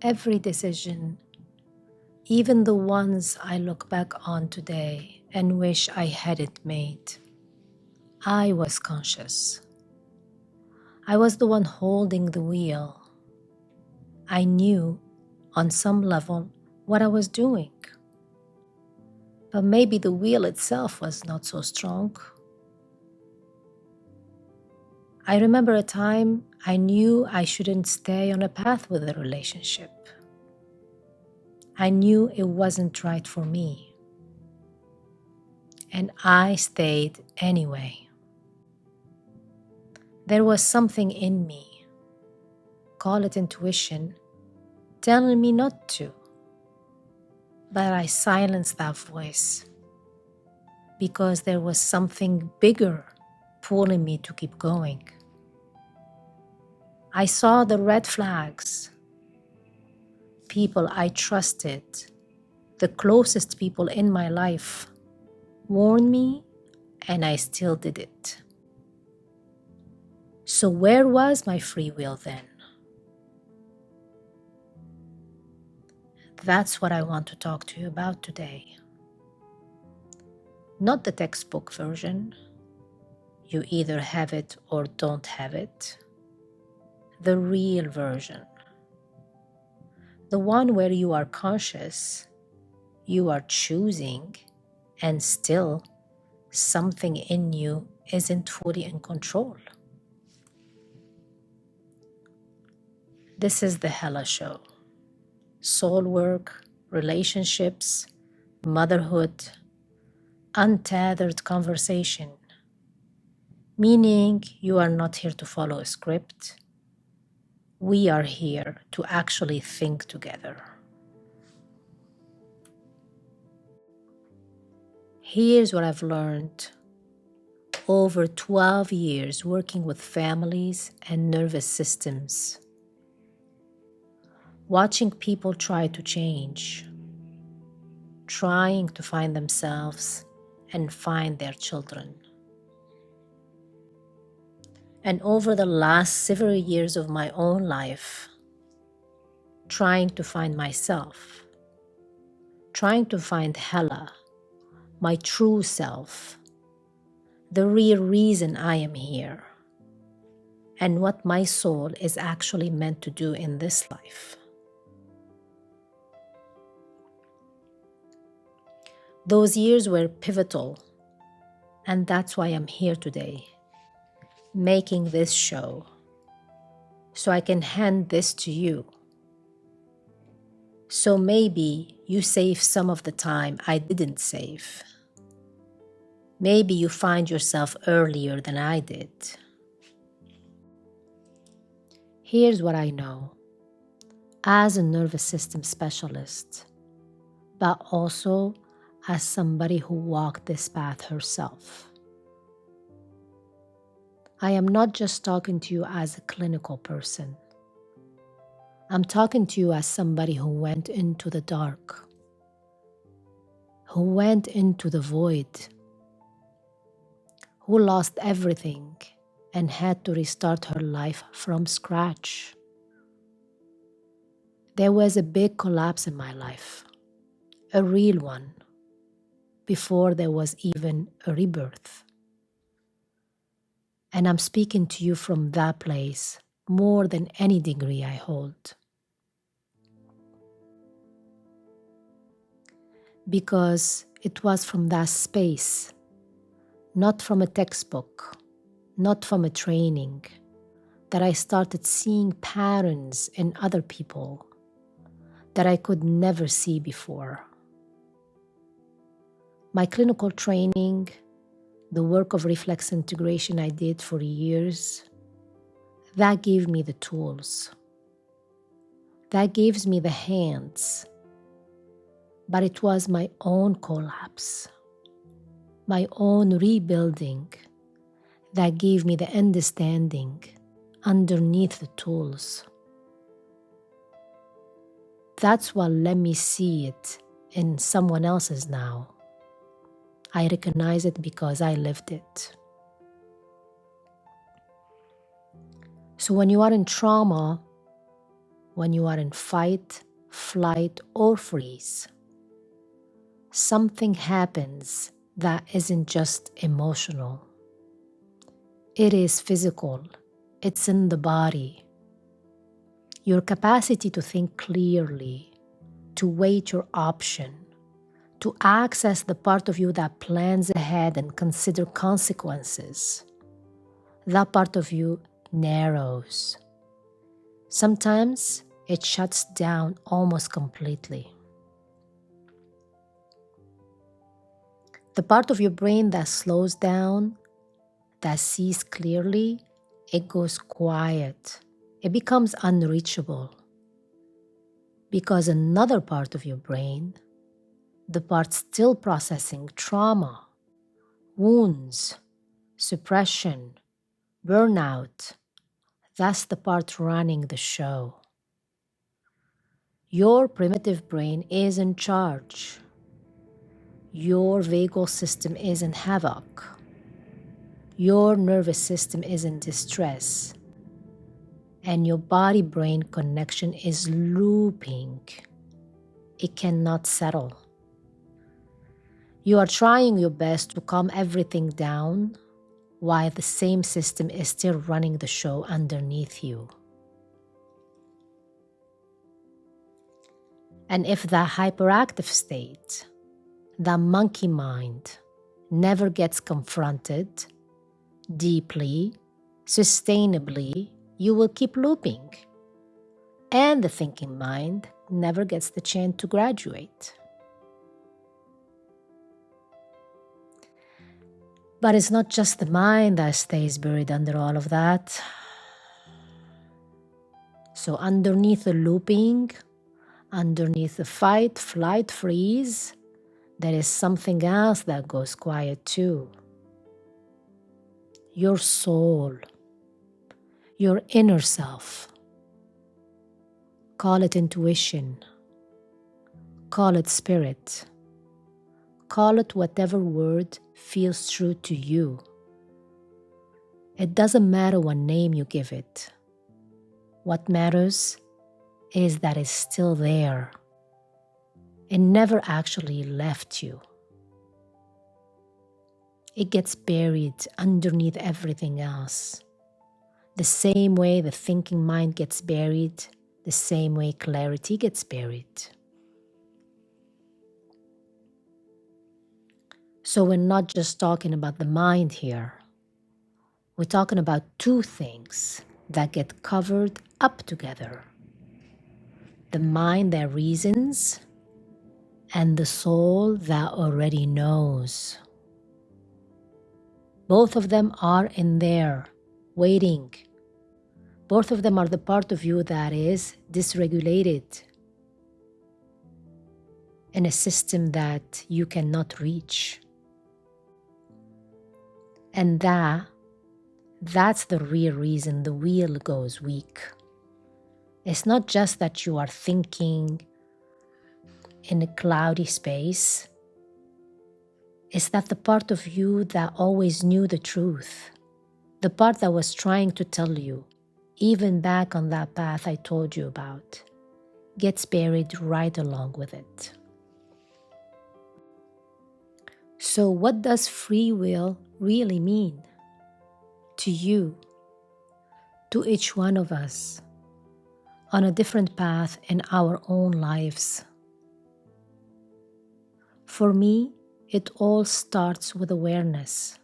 Every decision, even the ones I look back on today and wish I hadn't made, I was conscious. I was the one holding the wheel. I knew, on some level, what I was doing. But maybe the wheel itself was not so strong. I remember a time I knew I shouldn't stay on a path with a relationship. I knew it wasn't right for me. And I stayed anyway. There was something in me, call it intuition, telling me not to. But I silenced that voice because there was something bigger pulling me to keep going. I saw the red flags. People I trusted, the closest people in my life, warned me, and I still did it. So where was my free will then? That's what I want to talk to you about today. Not the textbook version. You either have it or don't have it. The real version. The one where you are conscious, you are choosing, and still something in you isn't fully in control. This is the Hela Show. Soul work, relationships, motherhood, untethered conversation. Meaning you are not here to follow a script. We are here to actually think together. Here's what I've learned over 12 years working with families and nervous systems. Watching people try to change, trying to find themselves and find their children. And over the last several years of my own life, trying to find myself, trying to find Hela, my true self, the real reason I am here, and what my soul is actually meant to do in this life. Those years were pivotal, and that's why I'm here today, making this show, so I can hand this to you. So maybe you save some of the time I didn't save. Maybe you find yourself earlier than I did. Here's what I know. As a nervous system specialist, but also as somebody who walked this path herself. I am not just talking to you as a clinical person. I'm talking to you as somebody who went into the dark, who went into the void, who lost everything and had to restart her life from scratch. There was a big collapse in my life, a real one, before there was even a rebirth. And I'm speaking to you from that place more than any degree I hold. Because it was from that space, not from a textbook, not from a training, that I started seeing patterns in other people that I could never see before. My clinical training, the work of reflex integration I did for years, that gave me the tools. That gives me the hands. But it was my own collapse, my own rebuilding that gave me the understanding underneath the tools. That's what let me see it in someone else's now. I recognize it because I lived it. So when you are in trauma, when you are in fight, flight, or freeze. Something happens that isn't just emotional. It is physical. It's in the body. Your capacity to think clearly, to weigh your option, to access the part of you that plans ahead and consider consequences. That part of you narrows. Sometimes it shuts down almost completely. The part of your brain that slows down, that sees clearly, it goes quiet. It becomes unreachable. Because another part of your brain, the part still processing trauma, wounds, suppression, burnout, that's the part running the show. Your primitive brain is in charge. Your vagal system is in havoc. Your nervous system is in distress. And your body-brain connection is looping. It cannot settle. You are trying your best to calm everything down while the same system is still running the show underneath you. And if that hyperactive state, that monkey mind, never gets confronted deeply, sustainably, you will keep looping. And the thinking mind never gets the chance to graduate. But it's not just the mind that stays buried under all of that. So underneath the looping, underneath the fight, flight, freeze, there is something else that goes quiet too. Your soul, your inner self. Call it intuition. Call it spirit. Call it whatever word feels true to you. It doesn't matter what name you give it. What matters is that it's still there. It never actually left you. It gets buried underneath everything else. The same way the thinking mind gets buried, the same way clarity gets buried. So we're not just talking about the mind here. We're talking about two things that get covered up together. The mind that reasons and the soul that already knows. Both of them are in there, waiting. Both of them are the part of you that is dysregulated in a system that you cannot reach. And that's the real reason the wheel goes weak. It's not just that you are thinking in a cloudy space. It's that the part of you that always knew the truth, the part that was trying to tell you, even back on that path I told you about, gets buried right along with it. So what does free will really mean to you, to each one of us, on a different path in our own lives? For me, it all starts with awareness.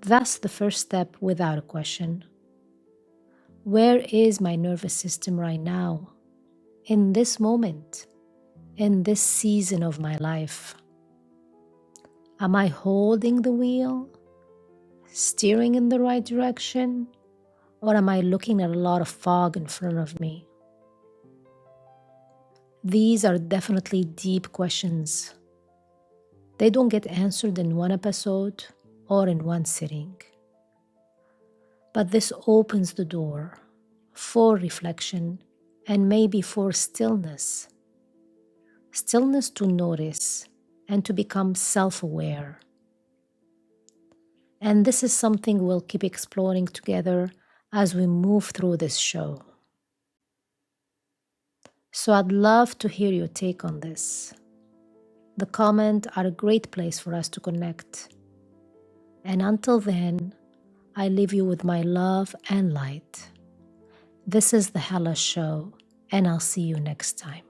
That's the first step without a question. Where is my nervous system right now, in this moment, in this season of my life? Am I holding the wheel, steering in the right direction, or am I looking at a lot of fog in front of me? These are definitely deep questions. They don't get answered in one episode or in one sitting. But this opens the door for reflection and maybe for stillness. Stillness to notice and to become self-aware. And this is something we'll keep exploring together as we move through this show. So I'd love to hear your take on this. The comments are a great place for us to connect. And until then, I leave you with my love and light. This is the Hela Show, and I'll see you next time.